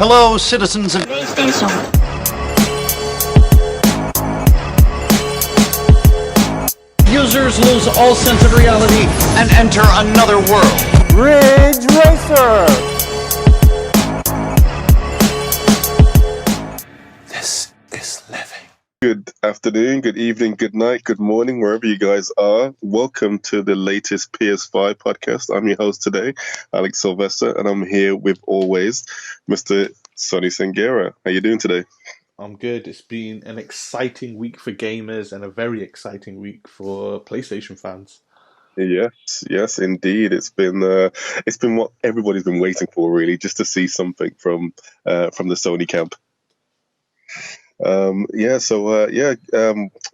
Hello, citizens of PlayStation. Users lose all sense of reality and enter another world. Ridge Racer! This is living. Good afternoon, good evening, good night, good morning, wherever you guys are. Welcome to the latest PS5 podcast. I'm your host today, Alex Sylvester, and I'm here with always Mr. Sonny Sangera. How you doing today? I'm good. It's been an exciting week for gamers and a very exciting week for PlayStation fans. Yes, indeed. It's been what everybody's been waiting for, really, just to see something from the Sony camp.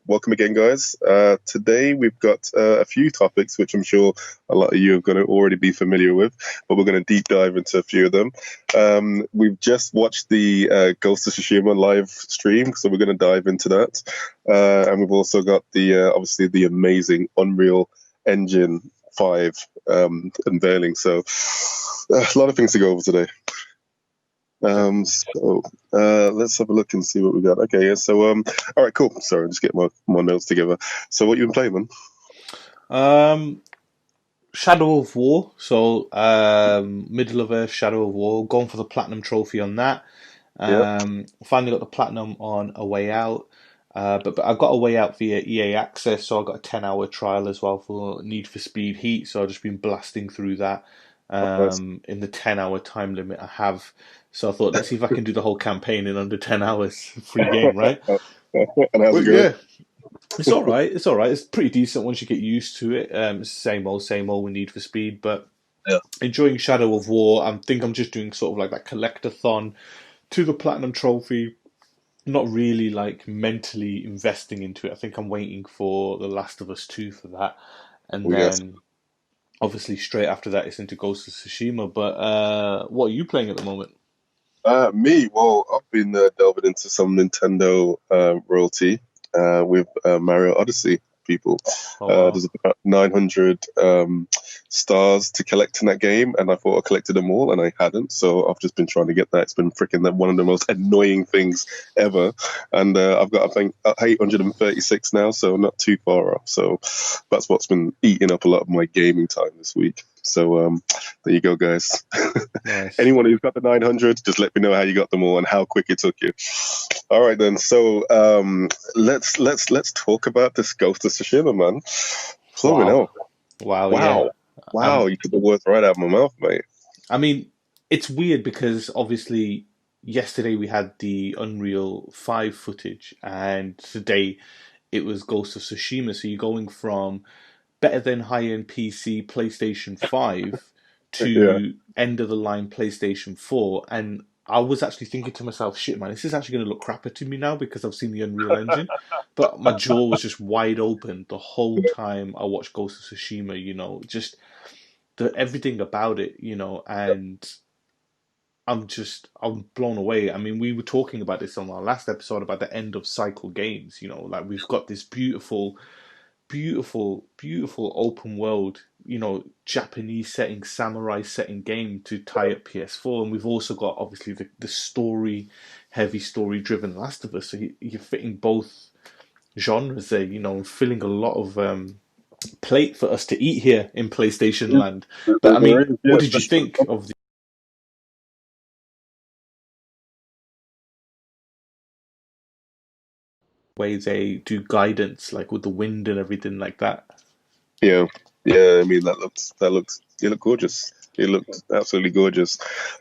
Welcome again, guys. Today we've got a few topics which I'm sure a lot of you are going to already be familiar with, but we're going to deep dive into a few of them. We've just watched the Ghost of Tsushima live stream, so we're going to dive into that. And we've also got obviously the amazing Unreal Engine 5 unveiling. So a lot of things to go over today. Let's have a look and see what we got. Okay, yeah. So, all right, cool. Sorry, just get my notes together. So, what you been playing, man? Shadow of War. So, Middle of Earth, Shadow of War. Going for the platinum trophy on that. Finally got the platinum on A Way Out. But I got A Way Out via EA Access, so I got a 10-hour trial as well for Need for Speed Heat. So I've just been blasting through that in the 10-hour time limit I have. So I thought, let's see if I can do the whole campaign in under 10 hours. Free game, right? And how's it going? Yeah, it's all right. It's all right. It's pretty decent once you get used to it. It's same old with Need for Speed, but enjoying Shadow of War. I think I'm just doing sort of like that collectathon to the platinum trophy. Not really like mentally investing into it. I think I'm waiting for The Last of Us 2 for that, and then obviously straight after that it's into Ghost of Tsushima. But what are you playing at the moment? Well, I've been delving into some Nintendo royalty with Mario Odyssey. People, there's about 900 stars to collect in that game, and I thought I collected them all, and I hadn't. So I've just been trying to get that. It's been freaking one of the most annoying things ever, and I've got, I think, 836 now, so not too far off. So that's what's been eating up a lot of my gaming time this week. So there you go, guys. Nice. Anyone who's got the 900, just let me know how you got them all and how quick it took you. All right, then. So let's talk about this Ghost of Tsushima, man. Wow! You took the words right out of my mouth, mate. I mean, it's weird because obviously yesterday we had the Unreal 5 footage, and today it was Ghost of Tsushima. So you're going from better than high-end PC PlayStation 5 to end-of-the-line PlayStation 4. And I was actually thinking to myself, shit, man, this is actually going to look crapper to me now because I've seen the Unreal Engine. But my jaw was just wide open the whole time I watched Ghost of Tsushima, just everything about it, and I'm blown away. I mean, we were talking about this on our last episode about the end of cycle games, like we've got this beautiful open world, Japanese setting, samurai setting game to tie up PS4, and we've also got obviously the heavy story driven Last of Us. So you're fitting both genres there, and filling a lot of plate for us to eat here in PlayStation land. But I mean, what did you think of the way they do guidance, like with the wind and everything like that? Yeah. I mean, you look gorgeous. It looked absolutely gorgeous.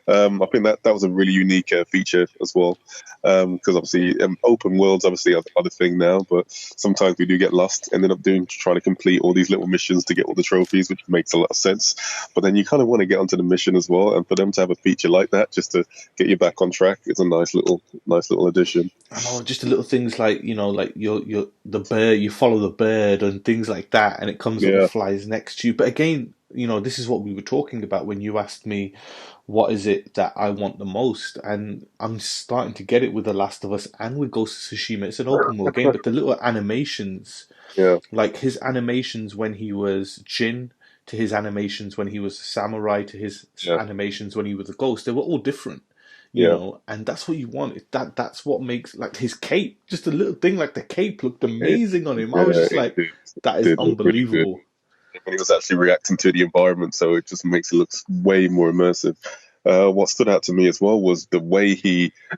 I think that was a really unique feature as well, because obviously open worlds obviously are the thing now, but sometimes we do get lost, ended up trying to complete all these little missions to get all the trophies, which makes a lot of sense. But then you kind of want to get onto the mission as well, and for them to have a feature like that just to get you back on track, it's a nice little addition. I know, just the little things like like you're the bird, you follow the bird and things like that, and it comes up and flies next to you. But again, this is what we were talking about when you asked me, what is it that I want the most? And I'm starting to get it with The Last of Us and with Ghost of Tsushima. It's an open world game, but the little animations, like his animations when he was Jin, to his animations when he was a samurai, to his animations when he was a ghost, they were all different. Yeah. and that's what you want. That's what makes like his cape, just a little thing like the cape looked amazing on him. I was Yeah, just it like, did. that It is did look really good unbelievable. when he was actually reacting to the environment, so it just makes it look way more immersive. What stood out to me as well was the way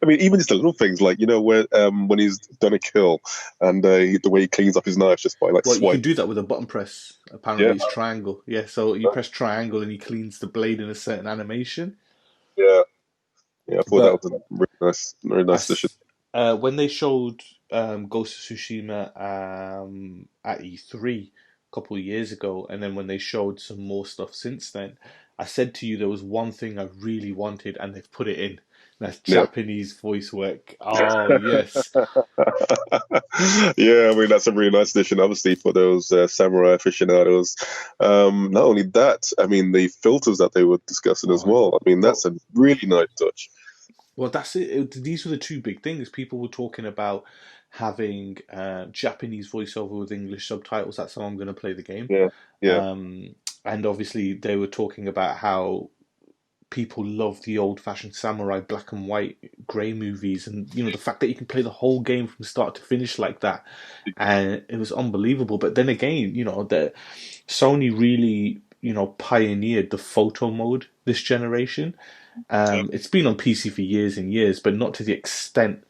I mean, even just the little things like, where when he's done a kill and the way he cleans up his knives just by like Well, you can swiping. do that with a button press. Yeah, Apparently, it's triangle. Yeah, so you press triangle and he cleans the blade in a certain animation. yeah, yeah. I thought that But was a really nice addition. as when they showed Ghost of Tsushima at E3 a couple of years ago, and then when they showed some more stuff since then, I said to you there was one thing I really wanted, and they've put it in. And that's Yeah. Japanese voice work. Oh yes. Yeah, I mean that's a really nice addition, obviously for those samurai aficionados. Not only that, I mean the filters that they were discussing as Oh, well. I mean that's well, a really nice touch. well, that's it. These were the two big things. People were talking about having Japanese voiceover with English subtitles. That's how I'm going to play the game. Yeah, yeah, Um, and obviously, they were talking about how people love the old-fashioned samurai black and white grey movies, and the fact that you can play the whole game from start to finish like that, and it was unbelievable. But then again, the Sony really pioneered the photo mode this generation. It's been on PC for years and years, but not to the extent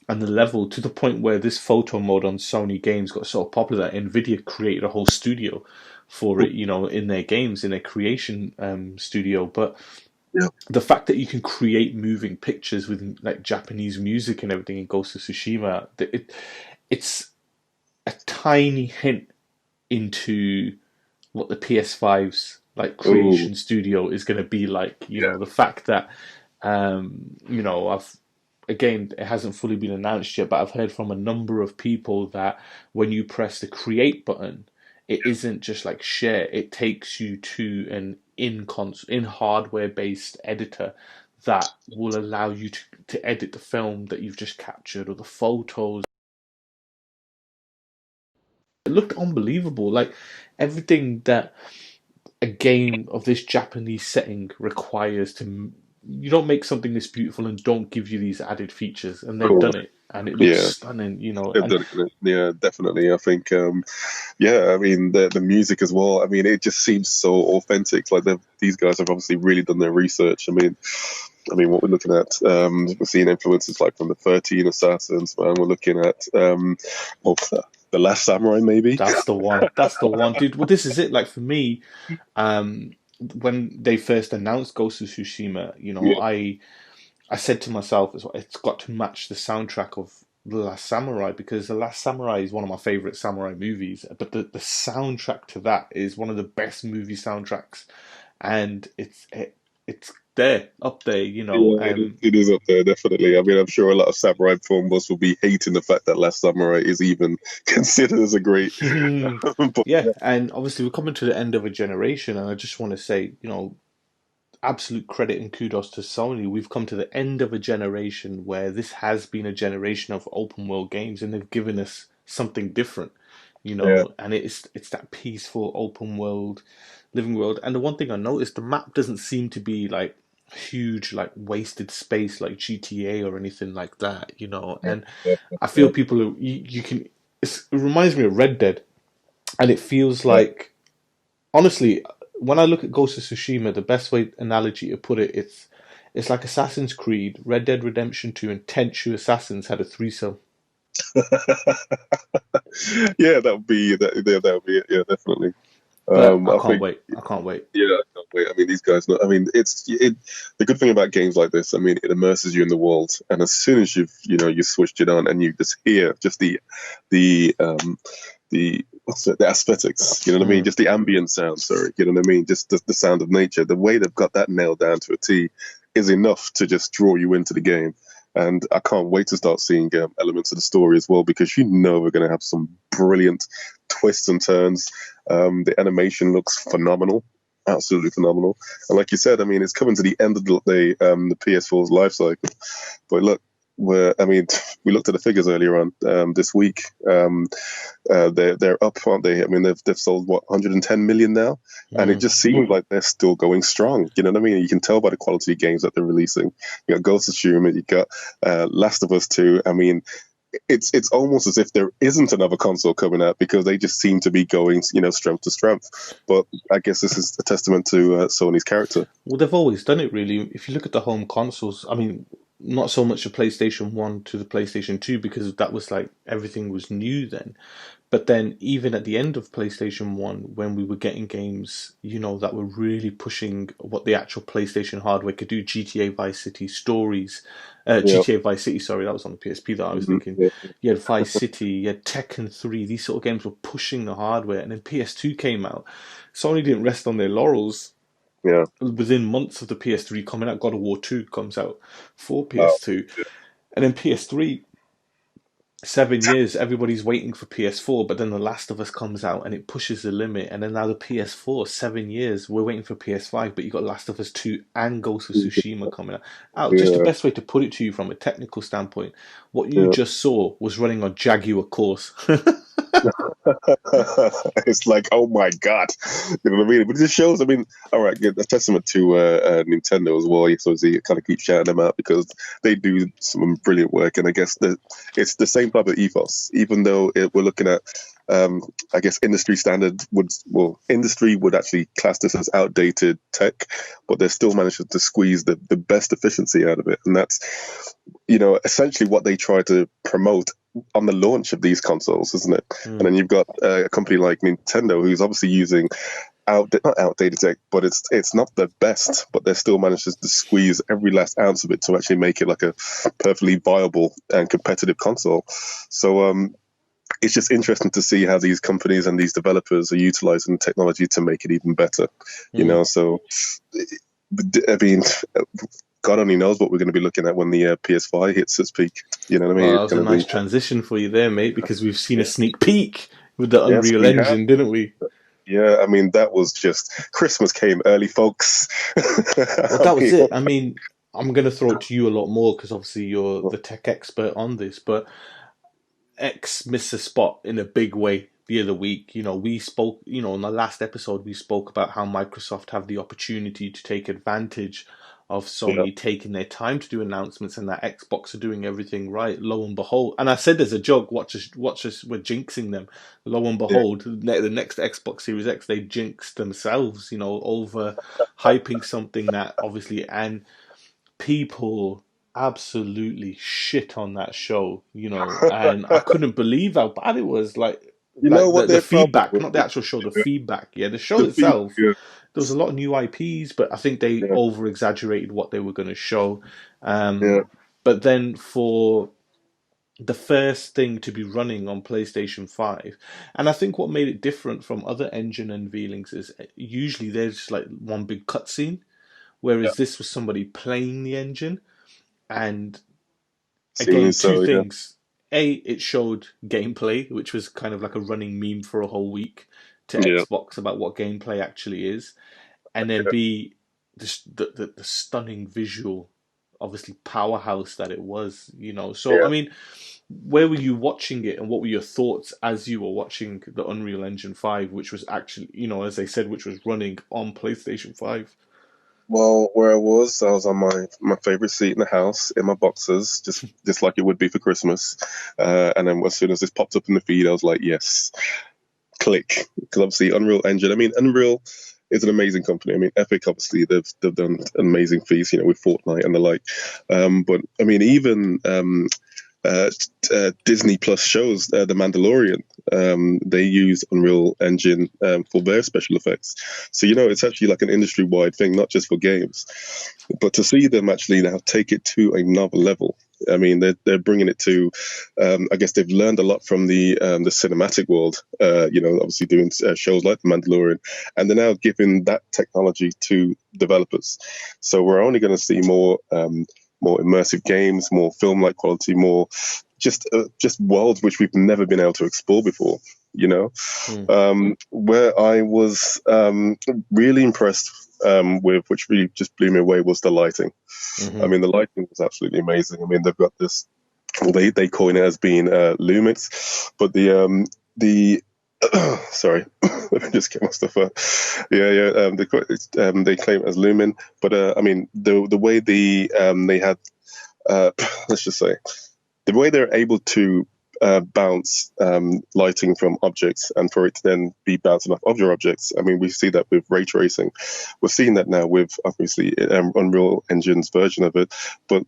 and the level to the point where this photo mode on Sony games got so popular that Nvidia created a whole studio for it, in their games, in their creation studio. But yeah. the fact that you can create moving pictures with like Japanese music and everything in Ghost of Tsushima, it's a tiny hint into what the PS5's like Oh, creation studio is going to be like. yeah. The fact that I've again, it hasn't fully been announced yet, but I've heard from a number of people that when you press the create button, it isn't just like share, it takes you to an in hardware based editor that will allow you to edit the film that you've just captured or the photos. It looked unbelievable. Like everything that a game of this Japanese setting requires to. You don't make something this beautiful and don't give you these added features, and they've Cool. done it, and it looks Yeah. stunning. They've And done it. Yeah, definitely. I think, yeah. I mean, the music as well. I mean, it just seems so authentic. Like these guys have obviously really done their research. I mean, what we're looking at, we're seeing influences like from the 13 Assassins, man. We're looking at, well, the Last Samurai, maybe. that's the one. That's the one, dude. Well, this is it. Like for me, um, when they first announced Ghost of Tsushima, Yeah, I said to myself, it's got to match the soundtrack of The Last Samurai because The Last Samurai is one of my favorite samurai movies. But the soundtrack to that is one of the best movie soundtracks, and it's there up there. yeah, it is up there, definitely. I mean, I'm sure a lot of samurai film buffs will be hating the fact that Last Samurai is even considered as a great. But Yeah, and obviously we're coming to the end of a generation, and I just want to say, absolute credit and kudos to Sony. We've come to the end of a generation where this has been a generation of open world games, and they've given us something different, yeah, and it's that peaceful open world, living world. And the one thing I noticed, the map doesn't seem to be like huge, like wasted space like GTA or anything like that, And yeah, I yeah, feel people you can. It reminds me of Red Dead, and it feels yeah. like honestly, when I look at Ghost of Tsushima, the best way analogy to put it, it's like Assassin's Creed, Red Dead Redemption 2, and Tenchu Assassins had a threesome. Yeah, that would be that. Yeah, that would be it. Yeah, definitely. But I I can't think. wait. I can't wait. Yeah, I can't wait. I mean, these guys. I mean, the good thing about games like this. I mean, it immerses you in the world, and as soon as you switched it on, and you just hear just the what's it, the aesthetics. You know what I mean? Mm. Just the ambient sound. Sorry, you know what I mean? Just the sound of nature. The way they've got that nailed down to a T is enough to just draw you into the game. And I can't wait to start seeing elements of the story as well because we're going to have some brilliant twists and turns. The animation looks phenomenal, absolutely phenomenal. And like you said, I mean, it's coming to the end of the PS4's life cycle. But look, where, I mean, we looked at the figures earlier on this week. They're up, aren't they? I mean, they've sold what, 110 million now, and it just seems like they're still going strong. You know what I mean? You can tell by the quality of games that they're releasing. You got Ghost of Tsushima, you got Last of Us 2. I mean, it's almost as if there isn't another console coming out because they just seem to be going, strength to strength. But I guess this is a testament to Sony's character. Well, they've always done it, really. If you look at the home consoles, I mean, not so much the PlayStation 1 to the PlayStation 2 because that was like everything was new then. But then even at the end of PlayStation 1, when we were getting games, that were really pushing what the actual PlayStation hardware could do, GTA Vice City stories, GTA Vice City, sorry, that was on the PSP that I was thinking. Yeah. You had Vice City, you had Tekken 3, these sort of games were pushing the hardware. And then PS2 came out. Sony didn't rest on their laurels. Yeah. Within months of the PS3 coming out, God of War 2 comes out for Oh, PS2. And then PS3, 7 years, everybody's waiting for PS4, but then The Last of Us comes out and it pushes the limit. And then now the PS4, 7 years, we're waiting for PS5, but you got Last of Us 2 and Ghost of Tsushima coming out. Just the best way to put it to you from a technical standpoint, what you just saw was running on Jaguar cores. It's like, oh my god, you know what I mean? But it just shows. I mean, all right, a testament to Nintendo as well. So you kind of keep shouting them out because they do some brilliant work, and I guess it's the same type of ethos. Even though we're looking at, I guess industry standard industry would actually class this as outdated tech, but they're still managing to squeeze the best efficiency out of it, and that's essentially what they try to promote on the launch of these consoles, isn't it? And then you've got a company like Nintendo who's obviously using not outdated tech, but it's not the best, but they're still managing to squeeze every last ounce of it to actually make it like a perfectly viable and competitive console. So it's just interesting to see how these companies and these developers are utilizing technology to make it even better. So I mean, God only knows what we're going to be looking at when the PS5 hits its peak. You know what I mean? Well, that was a nice transition for you there, mate, because we've seen a sneak peek with the Unreal Engine, didn't we? Yeah, I mean, that was just... Christmas came early, folks. Well, that was it. I mean, I'm going to throw it to you a lot more because obviously you're the tech expert on this, but X missed a spot in a big way the other week. We spoke, in the last episode, we spoke about how Microsoft have the opportunity to take advantage of Sony taking their time to do announcements and that Xbox are doing everything right. Lo and behold, and I said as a joke, watch us, we're jinxing them. Lo and behold, the next Xbox Series X, they jinxed themselves, over hyping something that obviously, and people absolutely shit on that show, and I couldn't believe how bad it was. Like the feedback, not the actual show, the feedback. Yeah, the show itself. There was a lot of new IPs, but I think they over-exaggerated what they were going to show. But then for the first thing to be running on PlayStation 5, and I think what made it different from other engine unveilings is usually there's just like one big cutscene, whereas this was somebody playing the engine. And again, two things. A, it showed gameplay, which was kind of like a running meme for a whole week to Xbox about what gameplay actually is. And then B, the stunning visual, obviously powerhouse that it was, So, I mean, where were you watching it and what were your thoughts as you were watching the Unreal Engine 5, which was actually, as they said, which was running on PlayStation 5? Well, where I was on my favorite seat in the house, in my boxers, just like it would be for Christmas. And then as soon as this popped up in the feed, I was like, yes, click. Because obviously Unreal Engine, I mean, Unreal is an amazing company. I mean, Epic, obviously, they've done amazing feats, with Fortnite and the like. But I mean, even Disney Plus shows, The Mandalorian, they use Unreal Engine for their special effects. So, it's actually like an industry-wide thing, not just for games. But to see them actually now take it to another level, I mean, they're bringing it to, I guess they've learned a lot from the cinematic world, obviously doing shows like The Mandalorian, and they're now giving that technology to developers. So we're only going to see more immersive games, more film-like quality, more just worlds which we've never been able to explore before. Where I was really impressed with which really just blew me away was the lighting. Mm-hmm. I mean, the lighting was absolutely amazing. I mean, they've got this. Well, they coin it as being lumix, but the sorry, let me just get my stuff up. Yeah. They claim it as lumen, but I mean, the way they had let's just say the way they're able to bounce lighting from objects and for it to then be bouncing off other objects. I mean, we see that with ray tracing. We're seeing that now with obviously Unreal Engine's version of it, but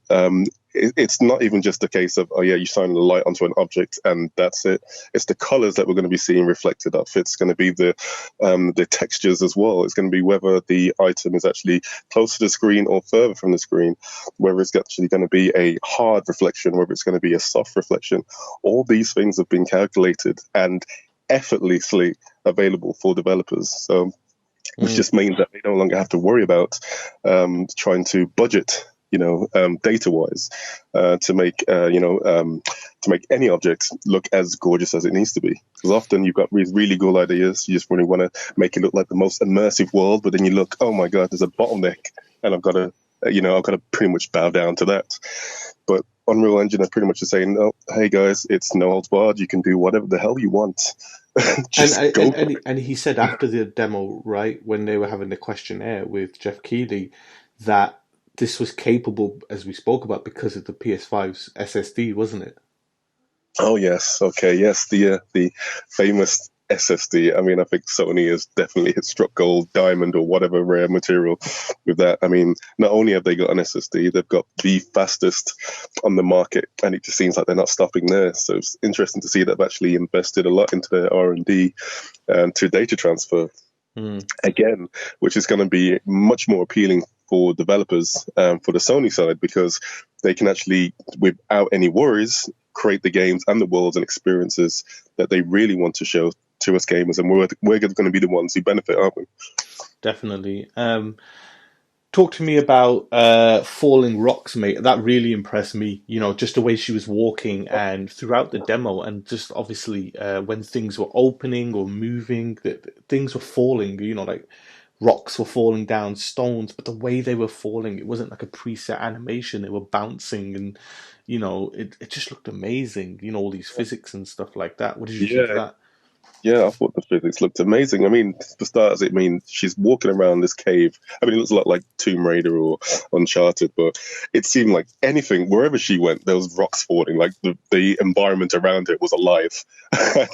it's not even just a case of, oh yeah, you shine the light onto an object and that's it. It's the colors that we're going to be seeing reflected off. It's going to be the textures as well. It's going to be whether the item is actually close to the screen or further from the screen, whether it's actually going to be a hard reflection, whether it's going to be a soft reflection. All these things have been calculated and effortlessly available for developers. So, which just means that they no longer have to worry about trying to budget, data-wise, to make any object look as gorgeous as it needs to be. Because often you've got these really cool ideas, you just really want to make it look like the most immersive world, but then you look, oh my god, there's a bottleneck, and I've got to pretty much bow down to that. But Unreal Engine are pretty much just saying, oh, hey guys, it's no holds barred. You can do whatever the hell you want. And he said after the demo, right, when they were having the questionnaire with Jeff Keighley, that this was capable, as we spoke about, because of the PS5's SSD, wasn't it? Oh yes, okay, yes, the famous SSD. I mean, I think Sony has definitely hit struck gold, diamond, or whatever rare material with that. I mean, not only have they got an SSD, they've got the fastest on the market, and it just seems like they're not stopping there. So it's interesting to see they've actually invested a lot into their R&D to data transfer. Again, which is going to be much more appealing for developers for the Sony side, because they can actually, without any worries, create the games and the worlds and experiences that they really want to show to us gamers, and we're going to be the ones who benefit, aren't we? Definitely. Talk to me about Falling Rocks, mate. That really impressed me. Just the way she was walking and throughout the demo, and just obviously when things were opening or moving, things were falling. Like rocks were falling down, stones, but the way they were falling, it wasn't like a preset animation. They were bouncing, and it just looked amazing. All these physics and stuff like that. What did you think of that? Yeah, I thought the physics looked amazing. I mean, for starters, she's walking around this cave. I mean, it looks a lot like Tomb Raider or Uncharted, but it seemed like anything, wherever she went, there was rocks falling. Like the environment around it was alive.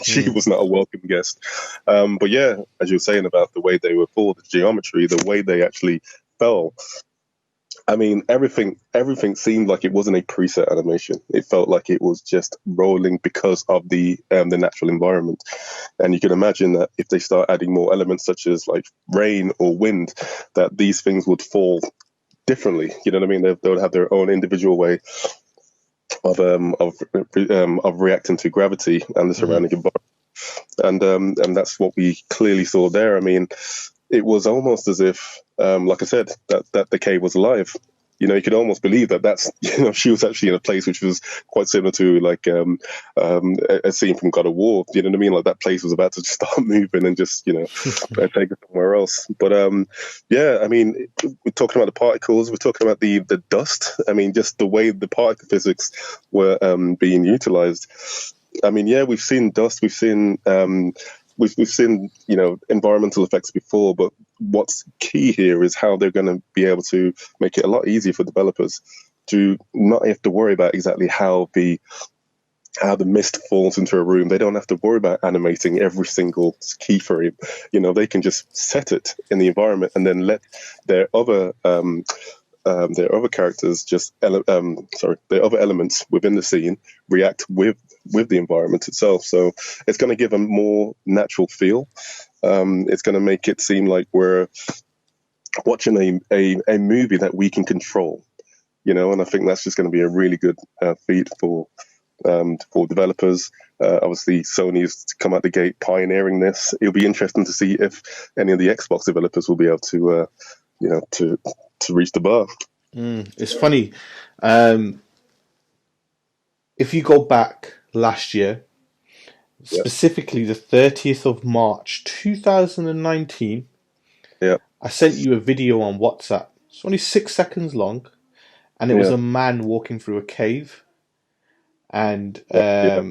She was not a welcome guest. But yeah, as you were saying about the way they were falling, the geometry, the way they actually fell. I mean, everything seemed like it wasn't a preset animation. It felt like it was just rolling because of the natural environment. And you can imagine that if they start adding more elements such as like rain or wind, that these things would fall differently. You know what I mean? They would have their own individual way of reacting to gravity and the surrounding environment. And that's what we clearly saw there. I mean, it was almost as if, like I said, that the cave was alive. You could almost believe that's, she was actually in a place which was quite similar to like a scene from God of War. You know what I mean? Like that place was about to just start moving and just, take it somewhere else. But yeah, I mean, we're talking about the particles, we're talking about the dust. I mean, just the way the particle physics were being utilized. I mean, yeah, we've seen dust, we've seen we've seen environmental effects before, but what's key here is how they're going to be able to make it a lot easier for developers to not have to worry about exactly how the mist falls into a room. They don't have to worry about animating every single keyframe. They can just set it in the environment and then let their other characters their other elements within the scene react with the environment itself. So it's going to give a more natural feel. It's going to make it seem like we're watching a movie that we can control, and I think that's just going to be a really good feat for developers. Obviously, Sony's come out the gate pioneering this. It'll be interesting to see if any of the Xbox developers will be able to, to reach the bar. It's funny. If you go back last year, specifically the 30th of March 2019, yeah, I sent you a video on WhatsApp. It's only 6 seconds long, and it was Yeah. a man walking through a cave, and Yeah.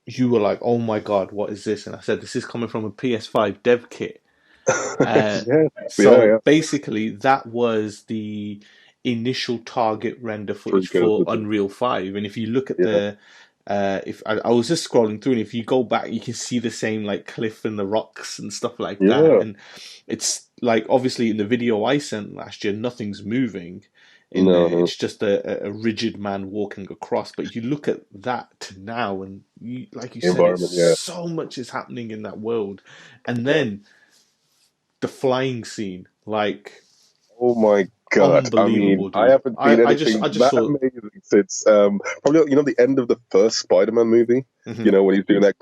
you were like, "Oh my God, what is this?" And I said, "This is coming from a PS5 dev kit." Yeah. Yeah. So Yeah. basically, that was the initial target render footage for Pre-COVID. Unreal 5. And if you look at Yeah. the, if I was just scrolling through, and if you go back, you can see the same like cliff and the rocks and stuff like that. Yeah. And it's like obviously in the video I sent last year, nothing's moving in No. there. No. It's just a rigid man walking across. But you look at that to now, and you, like you The said, it's environment. Yeah. so much is happening in that world. And then the flying scene, like Oh my God. I mean, unbelievable, I dude. haven't seen I anything just that saw. amazing since probably the end of the first Spider-Man movie. Mhm. When he's doing that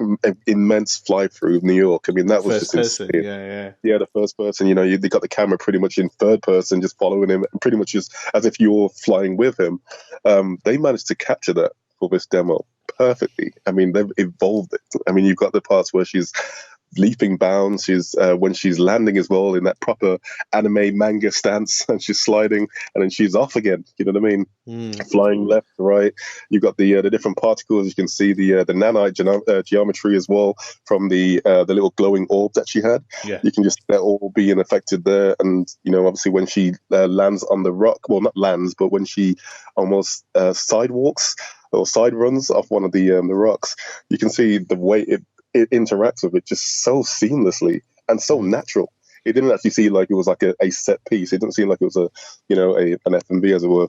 immense fly through New York. I mean, that was First just person, insane. yeah, yeah, Yeah, the first person. They got the camera pretty much in third person, just following him, and pretty much just as if you're flying with him. They managed to capture that for this demo perfectly. I mean, they've evolved it. I mean, you've got the parts where she's leaping bounds. She's when she's landing as well in that proper anime manga stance, and she's sliding, and then she's off again. You know what I mean? mm, Flying left, right. You've got the different particles. You can see the nanite geometry as well from the little glowing orb that she had. yeah, You can just they're all being affected there, and obviously when she lands on the rock, well, not lands, but when she almost sidewalks or side runs off one of the rocks, you can see the way it interacts with it just so seamlessly and so mm, natural. It didn't actually seem like it was like a set piece. It didn't seem like it was an F&B, as it were.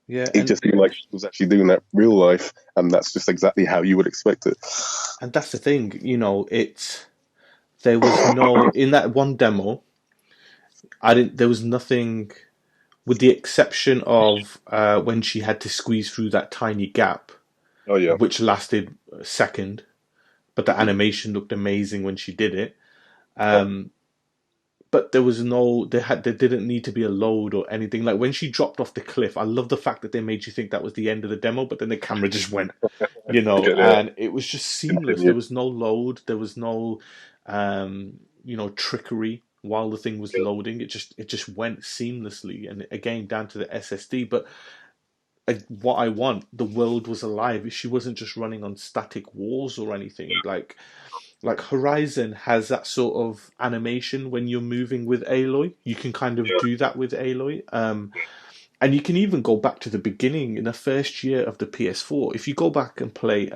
yeah, It just seemed like she was actually doing that real life, and that's just exactly how you would expect it. and that's the thing, it's there was no in that one demo. I didn't. There was nothing, with the exception of when she had to squeeze through that tiny gap, Oh yeah, which lasted a second, but the animation looked amazing when she did it. yeah, Um, but there was no there didn't need to be a load or anything. Like when she dropped off the cliff, I love the fact that they made you think that was the end of the demo, but then the camera just went, yeah. and it was just seamless. There Continue. was no load, there was no trickery while the thing was loading. It just went seamlessly, and again down to the SSD. But what I want, the world was alive. She wasn't just running on static walls or anything. Like Horizon has that sort of animation when you're moving with Aloy. You can kind of do that with Aloy. And you can even go back to the beginning in the first year of the PS4. If you go back and play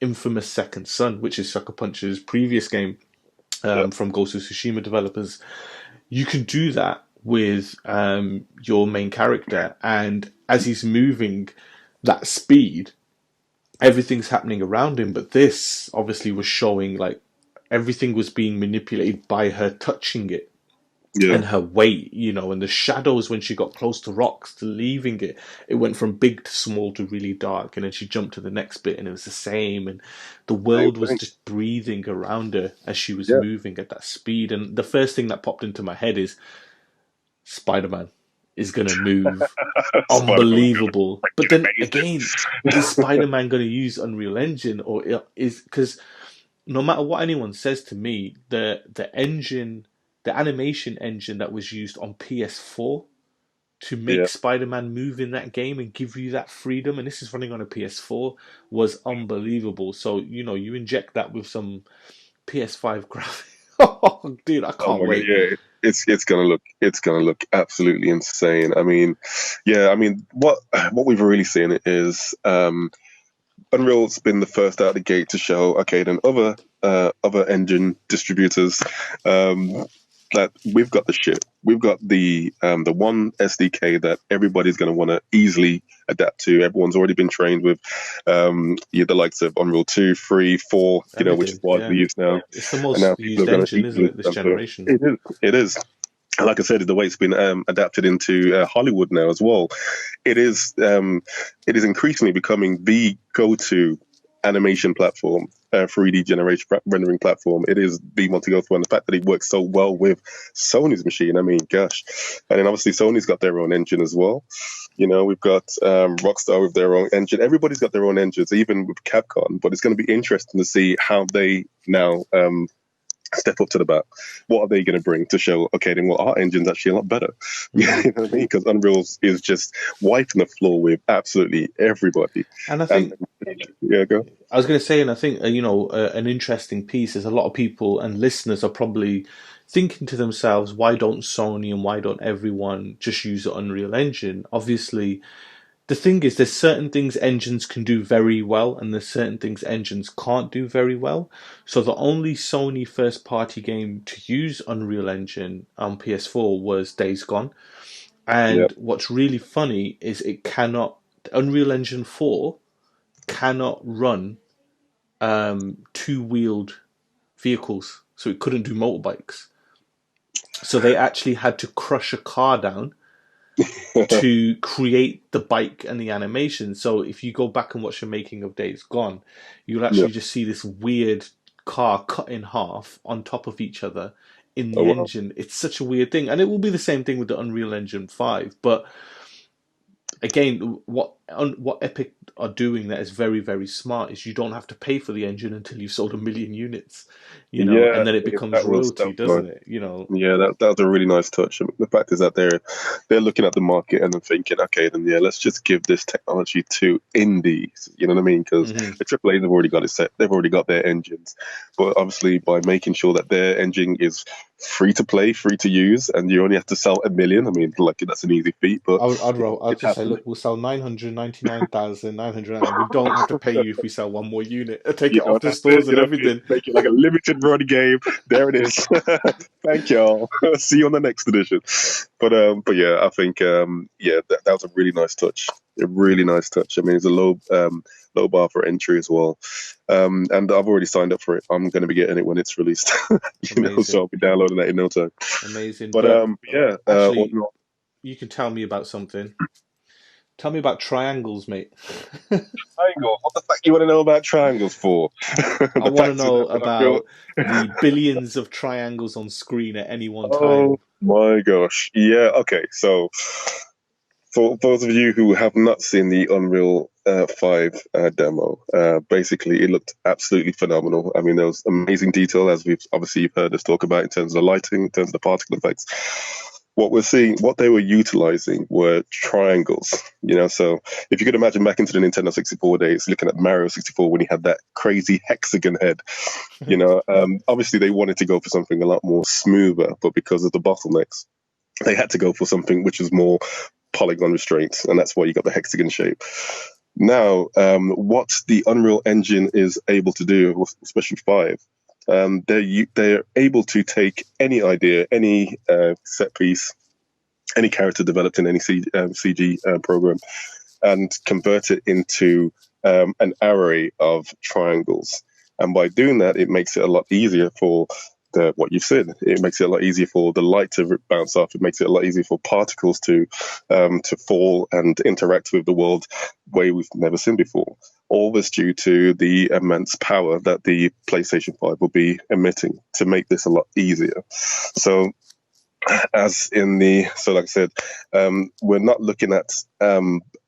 Infamous Second Son, which is Sucker Punch's previous game Yeah, from Ghost of Tsushima developers, you can do that with your main character. And as he's moving that speed, everything's happening around him. But this obviously was showing like everything was being manipulated by her touching it yeah. and her weight, and the shadows when she got close to rocks to leaving it. It went from big to small to really dark, and then she jumped to the next bit and it was the same. And the Same world was thing. just breathing around her as she was Yeah, moving at that speed. And the first thing that popped into my head is Spider-Man is going to move Spider-Man. unbelievable. But then again, is Spider-Man going to use Unreal Engine, or is, because no matter what anyone says to me, the engine, the animation engine that was used on PS4 to make Yeah. Spider-Man move in that game and give you that freedom, and this is running on a PS4, was unbelievable. So, you inject that with some PS5 graphics. Oh, dude, I Oh can't my god, wait. yeah. It's gonna look absolutely insane. I mean, yeah. I mean, what we've really seen is Unreal's been the first out of the gate to show, okay, then other engine distributors, um, that we've got the shit. We've got the one SDK that everybody's going to want to easily adapt to. Everyone's already been trained with, the likes of Unreal 2, 3, 4, which is Everything, widely yeah. used now, It's the and now most people are used going to engine, isn't easily it, this adapt to it. generation? It is. And like I said, the way it's been adapted into Hollywood now as well, it is it is increasingly becoming the go-to animation platform, 3D generation rendering platform. It is the one to go for, and the fact that it works so well with Sony's machine. I mean, gosh. And then obviously Sony's got their own engine as well. We've got Rockstar with their own engine. Everybody's got their own engines, even with Capcom. But it's going to be interesting to see how they now step up to the bat. What are they going to bring to show, okay, then well, our engine's actually a lot better? You know what I mean? Because Unreal is just wiping the floor with absolutely everybody. And I think, yeah, go. I was going to say, and I think, an interesting piece is a lot of people and listeners are probably thinking to themselves, why don't Sony and why don't everyone just use the Unreal Engine? Obviously, the thing is, there's certain things engines can do very well, and there's certain things engines can't do very well. So the only Sony first-party game to use Unreal Engine on PS4 was Days Gone. And what's really funny is Unreal Engine 4 cannot run two-wheeled vehicles, so it couldn't do motorbikes. So they actually had to crush a car down to create the bike and the animation. So if you go back and watch the making of Days Gone, you'll actually just see this weird car cut in half on top of each other in the engine. It's such a weird thing. And it will be the same thing with the Unreal Engine 5. But again, what Epic are doing that is very, very smart is you don't have to pay for the engine until you've sold 1 million units, and then it becomes royalty, doesn't it? Yeah, that was a really nice touch. I mean, the fact is that they're looking at the market and then thinking, okay, then let's just give this technology to indies. You know what I mean? Because the AAA, they've already got it set. They've already got their engines, but obviously by making sure that their engine is free to play, free to use, and you only have to sell 1 million. I mean, like that's an easy feat. But I'd just say, look, we'll sell 999,900. We don't have to pay you if we sell one more unit. Take it off the stores and everything. Make it like a limited run game. There it is. Thank y'all. See you on the next edition. But yeah, I think that was a really nice touch. A really nice touch. I mean, it's a low bar for entry as well. And I've already signed up for it. I'm going to be getting it when it's released. So I'll be downloading that in no time. Amazing. But actually, you can tell me about something. Tell me about triangles, mate. Triangles? What the fuck you want to know about triangles for? I want to know about the billions of triangles on screen at any one time. Oh my gosh. Yeah, okay. So for those of you who have not seen the Unreal 5 demo, basically it looked absolutely phenomenal. I mean, there was amazing detail, as you've heard us talk about, in terms of the lighting, in terms of the particle effects. What they were utilizing were triangles, so if you could imagine back into the Nintendo 64 days, looking at Mario 64 when he had that crazy hexagon head, obviously they wanted to go for something a lot more smoother, but because of the bottlenecks, they had to go for something which was more polygon restraints, and that's why you got the hexagon shape. Now, what the Unreal Engine is able to do, especially 5, they're able to take any idea, any set piece, any character developed in any CG program, and convert it into an array of triangles. And by doing that, it makes it a lot easier for what you've said. It makes it a lot easier for the light to bounce off. It makes it a lot easier for particles to fall and interact with the world way we've never seen before. All this due to the immense power that the PlayStation 5 will be emitting to make this a lot easier. So, like I said, we're not looking at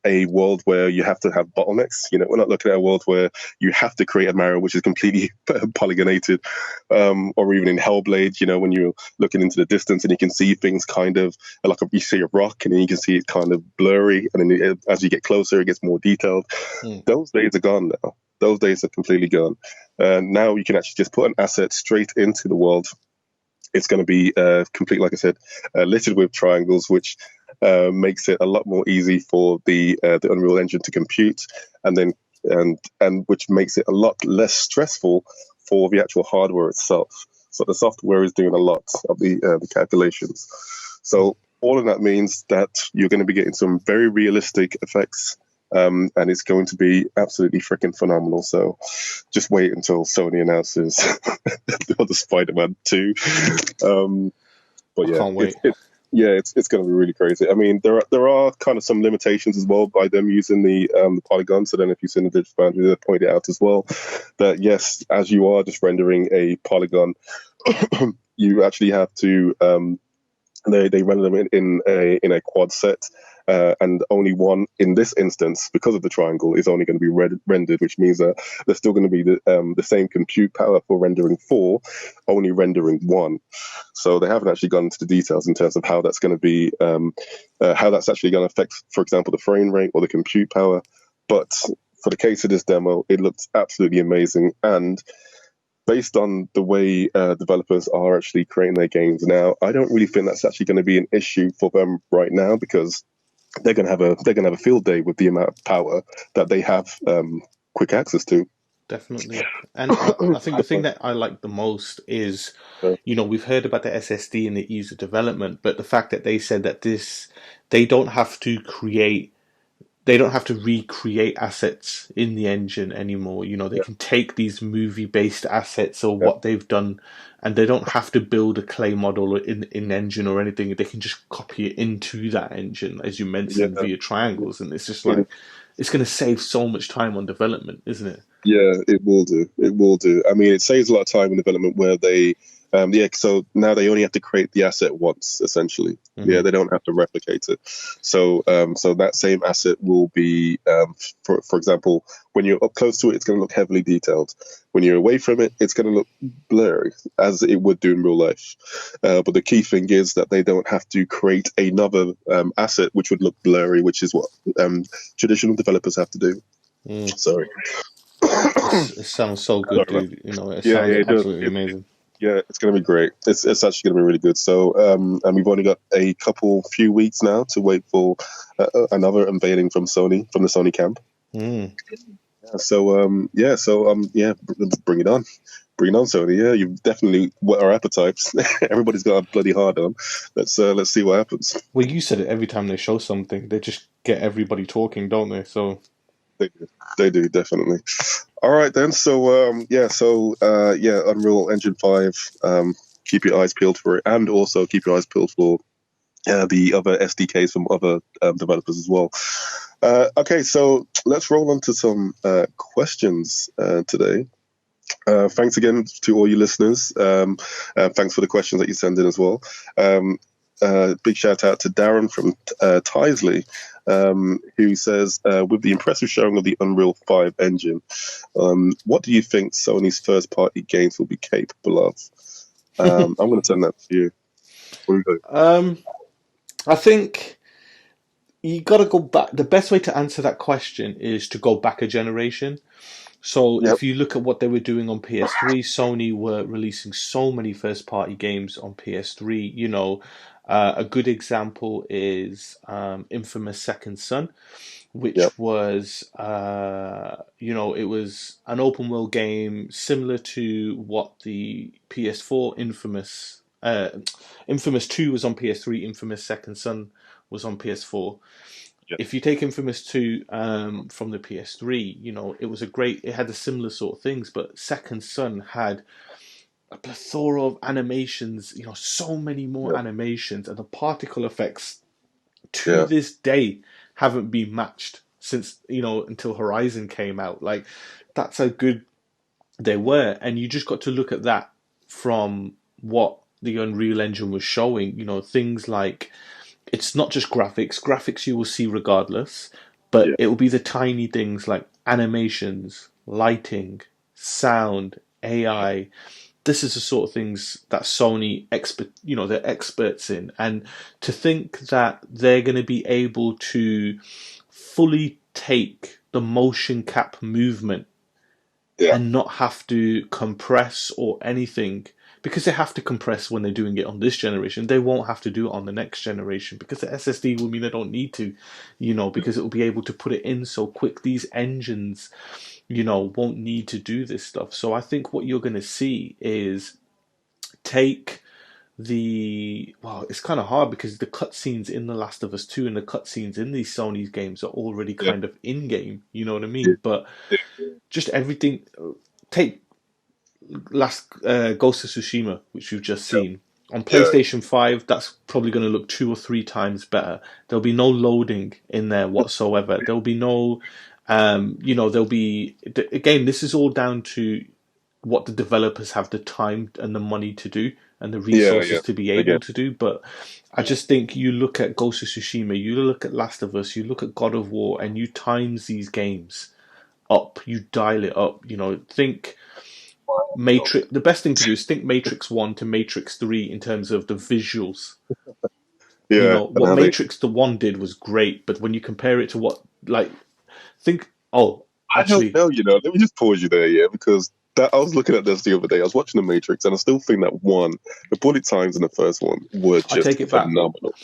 a world where you have to have bottlenecks. We're not looking at a world where you have to create a Mario which is completely polygonated, or even in Hellblade, when you're looking into the distance and you can see things kind of like you see a rock and then you can see it kind of blurry, and then as you get closer, it gets more detailed. Those days are gone now. Those days are completely gone. Now you can actually just put an asset straight into the world. It's going to be complete, like I said, littered with triangles, which makes it a lot more easy for the Unreal Engine to compute, and which makes it a lot less stressful for the actual hardware itself. So the software is doing a lot of the calculations. So all of that means that you're going to be getting some very realistic effects. And it's going to be absolutely freaking phenomenal. So just wait until Sony announces the Spider-Man 2. But yeah, can't wait. It's going to be really crazy. I mean, there are kind of some limitations as well by them using the polygons. So then, if you've seen the Digital Foundry, they point it out as well that yes, as you are just rendering a polygon, you actually have to. They render them in a quad set, and only one in this instance, because of the triangle, is only going to be rendered, which means that there's still going to be the same compute power for rendering 4, only rendering 1. So they haven't actually gone into the details in terms of how that's going to be, how that's actually going to affect, for example, the frame rate or the compute power. But for the case of this demo, it looked absolutely amazing. And based on the way developers are actually creating their games now, I don't really think that's actually going to be an issue for them right now, because they're going to have a field day with the amount of power that they have quick access to. Definitely. And I think the thing that I like the most is, we've heard about the SSD and the ease of development, but the fact that they said that they don't have to recreate assets in the engine anymore. They can take these movie-based assets or what they've done, and they don't have to build a clay model in engine or anything. They can just copy it into that engine, as you mentioned, via triangles, and it's just like it's going to save so much time on development, isn't it? Yeah, it will do. It will do. I mean, it saves a lot of time in development where they, so now they only have to create the asset once, essentially. Mm-hmm. Yeah, they don't have to replicate it. So, so that same asset will be, for example, when you're up close to it, it's going to look heavily detailed. When you're away from it, it's going to look blurry, as it would do in real life. But the key thing is that they don't have to create another asset which would look blurry, which is what traditional developers have to do. Sorry. It sounds so good, dude. It sounds absolutely amazing. Yeah, it's going to be great. It's actually going to be really good. So, and we've only got a few weeks now to wait for another unveiling from the Sony camp. So, bring it on. Bring it on, Sony. Yeah, you've definitely whet our appetites. Everybody's got a bloody hard on. Let's see what happens. Well, you said it every time they show something. They just get everybody talking, don't they? So they do definitely. All right then. So Unreal Engine 5. Keep your eyes peeled for it, and also keep your eyes peeled for the other SDKs from other developers as well. Okay, so let's roll on to some questions today. Thanks again to all you listeners. Thanks for the questions that you send in as well. Big shout out to Darren from Tisley, who says, with the impressive showing of the Unreal 5 engine, what do you think Sony's first-party games will be capable of? I'm going to turn that to you. What do you think? I think you got to go back. The best way to answer that question is to go back a generation. So if you look at what they were doing on PS3, Sony were releasing so many first-party games on PS3. A good example is Infamous Second Son, which was, it was an open world game similar to what the PS4 Infamous 2 was on PS3, Infamous Second Son was on PS4. If you take Infamous 2 from the PS3, it had a similar sort of things, but Second Son had a plethora of animations, so many more animations, and the particle effects to this day haven't been matched since, until Horizon came out. Like, that's how good they were, and you just got to look at that from what the Unreal Engine was showing, things like, it's not just graphics you will see regardless, but it will be the tiny things like animations, lighting, sound, AI. This is the sort of things that Sony they're experts in, and to think that they're going to be able to fully take the motion cap movement and not have to compress or anything, because they have to compress when they're doing it on this generation. They won't have to do it on the next generation, because the SSD will mean they don't need to, because it will be able to put it in so quick. These engines, won't need to do this stuff. So I think what you're going to see is take it's kind of hard, because the cutscenes in The Last of Us 2 and the cutscenes in these Sony games are already kind of in-game, you know what I mean? But just everything, take Ghost of Tsushima, which we've just seen. On PlayStation 5, that's probably going to look 2 or 3 times better. There'll be no loading in there whatsoever. There'll be no, again, this is all down to what the developers have the time and the money to do. and the Yeah, resources yeah. to be able Again, to do. But I just think you look at Ghost of Tsushima, you look at Last of Us, you look at God of War, and you times these games up, you dial it up. Think Matrix. The best thing to do is think Matrix 1 to Matrix 3 in terms of the visuals. yeah, and What how they. Matrix the 1 did was great, but when you compare it to what, like, think, oh, I don't actually, know. Let me just pause you there, yeah, because that I was looking at this the other day. I was watching The Matrix, and I still think that the bullet times in the first one were I take just it back. phenomenal.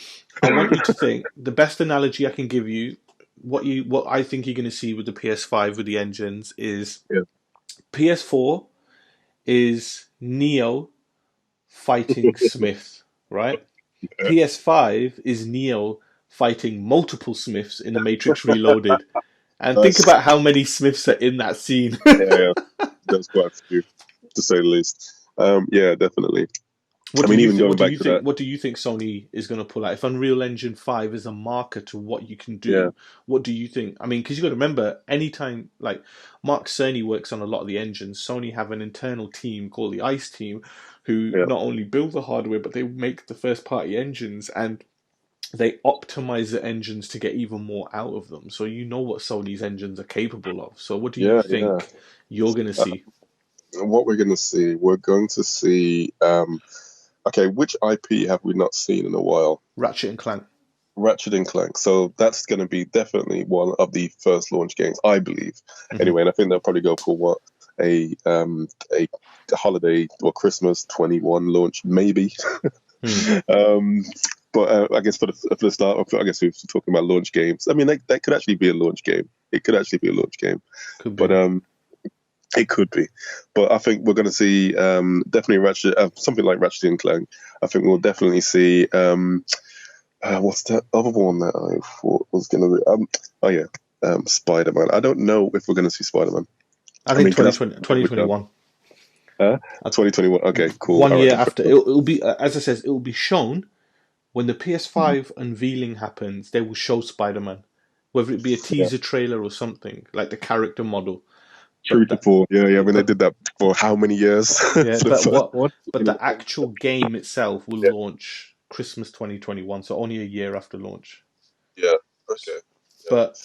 I want you to think the best analogy I can give you, what I think you're going to see with the PS5 with the engines is Yeah, PS4 is Neo fighting Smith, right? yeah, PS5 is Neo fighting multiple Smiths in the Matrix Reloaded. And think that's about how many Smiths are in that scene. yeah, that's quite a few, to say the least. Yeah, definitely. I mean, even going What do back you to that, think? What do you think Sony is going to pull out? If Unreal Engine 5 is a marker to what you can yeah, do, what do you think? I mean, because you got to remember, anytime like Mark Cerny works on a lot of the engines, Sony have an internal team called the ICE team, who yeah, not only build the hardware but they make the first party engines and they optimize the engines to get even more out of them. So you know what Sony's engines are capable of. So what do you yeah. think you're going to Uh, see? what we're going to see. Okay, which IP have we not seen in a while? Ratchet and Clank. Ratchet and Clank. So that's going to be definitely one of the first launch games, I believe. Hmm. Anyway, and I think they'll probably go for what a holiday or Christmas 21 launch, maybe. Hmm. um, but I guess for the start, I guess we're talking about launch games. I mean, that could actually be a launch game. It could actually be a launch game, Could but be. it could be. But I think we're going to see definitely Ratchet, something like Ratchet and Clank. I think we'll definitely see. What's that other one that I thought was going to be? Oh yeah, Spider Man. I don't know if we're going to see Spider Man. I I think mean, because that's 2020, what we've done. 2021. 2021. Okay, cool. One All right. year after, it'll be, as I says, it will be shown when the PS5 unveiling happens. They will show Spider-Man, whether it be a Yeah. teaser trailer or something like the character model. True But to that, form. Yeah, yeah. I mean, they but did that for how many years yeah, for the first one? but the actual game itself will Yeah. launch Christmas 2021, so only a year after launch. Yeah. Okay. Yeah. But